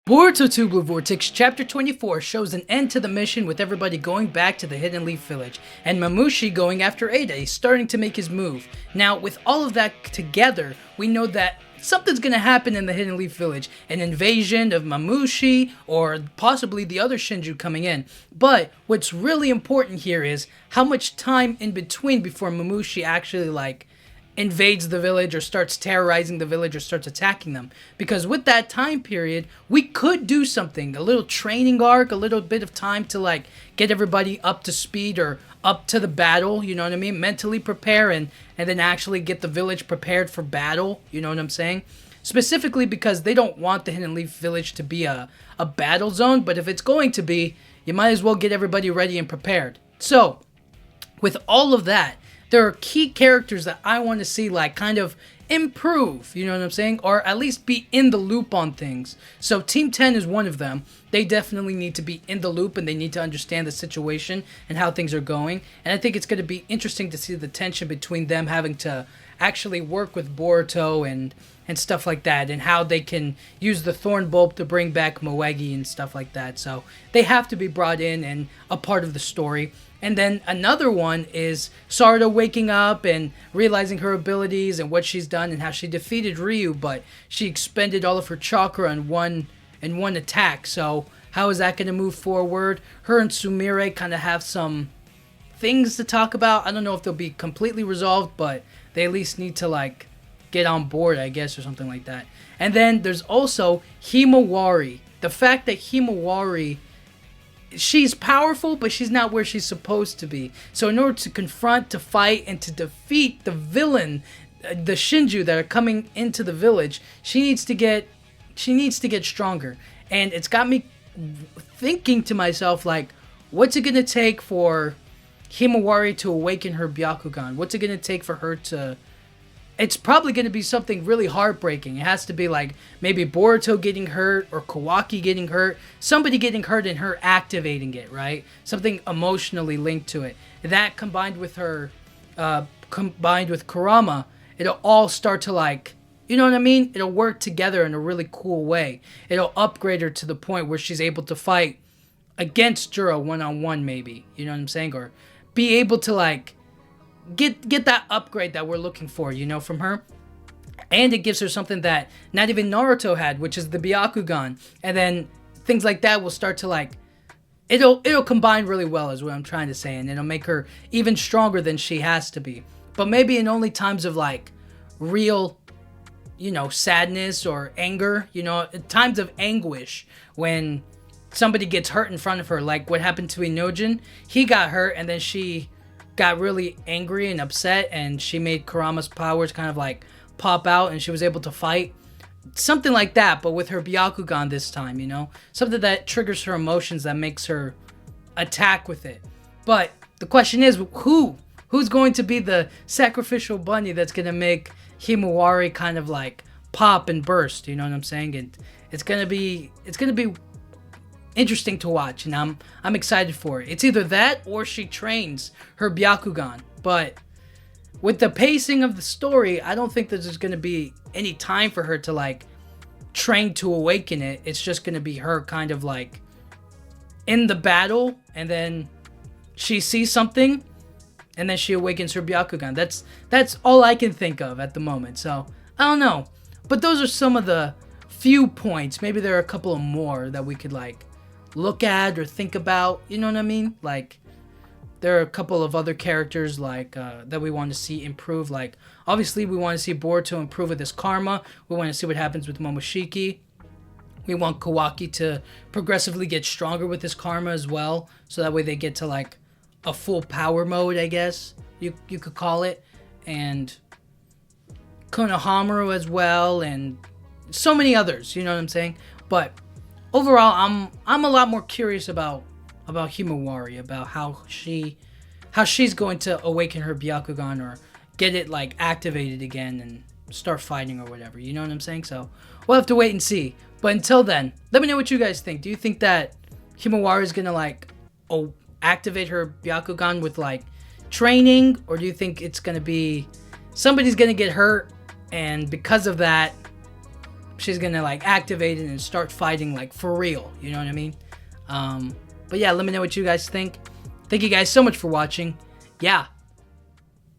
Boruto 2 Blue Vortex Chapter 24 shows an end to the mission with everybody going back to the Hidden Leaf Village, and Mamushi going after Ada. He's starting to make his move. Now, with all of that together, we know that something's gonna happen in the Hidden Leaf Village. An invasion of Mamushi, or possibly the other Shinju coming in. But what's really important here is how much time in between before Mamushi actually, invades the village or starts terrorizing the village or starts attacking them. Because with that time period, we could do something. A little training arc, a little bit of time to get everybody up to speed or up to the battle, you know what I mean? Mentally prepare and then actually get the village prepared for battle, you know what I'm saying? Specifically because they don't want the Hidden Leaf Village to be a battle zone, but if it's going to be, you might as well get everybody ready and prepared. So, with all of that, there are key characters that I want to see kind of improve, you know what I'm saying? Or at least be in the loop on things. So Team 10 is one of them. They definitely need to be in the loop and they need to understand the situation and how things are going. And I think it's going to be interesting to see the tension between them having to actually work with Boruto and stuff like that, and how they can use the Thorn Bulb to bring back Moegi and stuff like that. So they have to be brought in and a part of the story. And then another one is Sarada waking up and realizing her abilities and what she's done and how she defeated Ryu, but she expended all of her chakra in one attack. So how is that going to move forward? Her and Sumire kind of have some things to talk about. I don't know if they'll be completely resolved, but they at least need to get on board, I guess, or something like that. And then there's also Himawari. The fact that Himawari, she's powerful, but she's not where she's supposed to be. So in order to confront, to fight, and to defeat the villain, the Shinju that are coming into the village, she needs to get stronger. And it's got me thinking to myself, what's it going to take for Himawari to awaken her Byakugan? What's it going to take for her to... It's probably going to be something really heartbreaking. It has to be maybe Boruto getting hurt or Kawaki getting hurt. Somebody getting hurt and her activating it, right? Something emotionally linked to it. That combined with her, combined with Kurama, it'll all start to you know what I mean? It'll work together in a really cool way. It'll upgrade her to the point where she's able to fight against Juro one-on-one maybe. You know what I'm saying? Or be able to get that upgrade that we're looking for, from her. And it gives her something that not even Naruto had, which is the Byakugan. And then things like that will start to it'll combine really well is what I'm trying to say, and it'll make her even stronger than she has to be. But maybe in only times of real, sadness or anger, times of anguish when somebody gets hurt in front of her, like what happened to Inojin. He got hurt and then she got really angry and upset, and she made Kurama's powers kind of pop out, and she was able to fight. Something like that, but with her Byakugan this time, Something that triggers her emotions, that makes her attack with it. But the question is, who's going to be the sacrificial bunny that's going to make Himawari kind of pop and burst, you know what I'm saying? And it's going to be interesting to watch, and I'm excited for it. It's either that or she trains her Byakugan. But with the pacing of the story, I don't think that there's going to be any time for her to train to awaken it. It's just going to be her kind of in the battle, and then she sees something and then she awakens her Byakugan. That's all I can think of at the moment. So I don't know, but those are some of the few points. Maybe there are a couple of more that we could look at or think about, you know what I mean? There are a couple of other characters that we want to see improve. Obviously we want to see Boruto improve with his karma. We want to see what happens with Momoshiki. We want Kawaki to progressively get stronger with his karma as well, so that way they get to a full power mode, I guess you could call it. And Konohamaru as well, and so many others, you know what I'm saying? But overall, I'm a lot more curious about Himawari, about how she's going to awaken her Byakugan or get it activated again and start fighting or whatever. You know what I'm saying? So we'll have to wait and see. But until then, let me know what you guys think. Do you think that Himawari is gonna activate her Byakugan with training, or do you think it's gonna be somebody's gonna get hurt, and because of that she's gonna like activate it and start fighting like for real. You know what I mean? But yeah, let me know what you guys think. Thank you guys so much for watching. Yeah,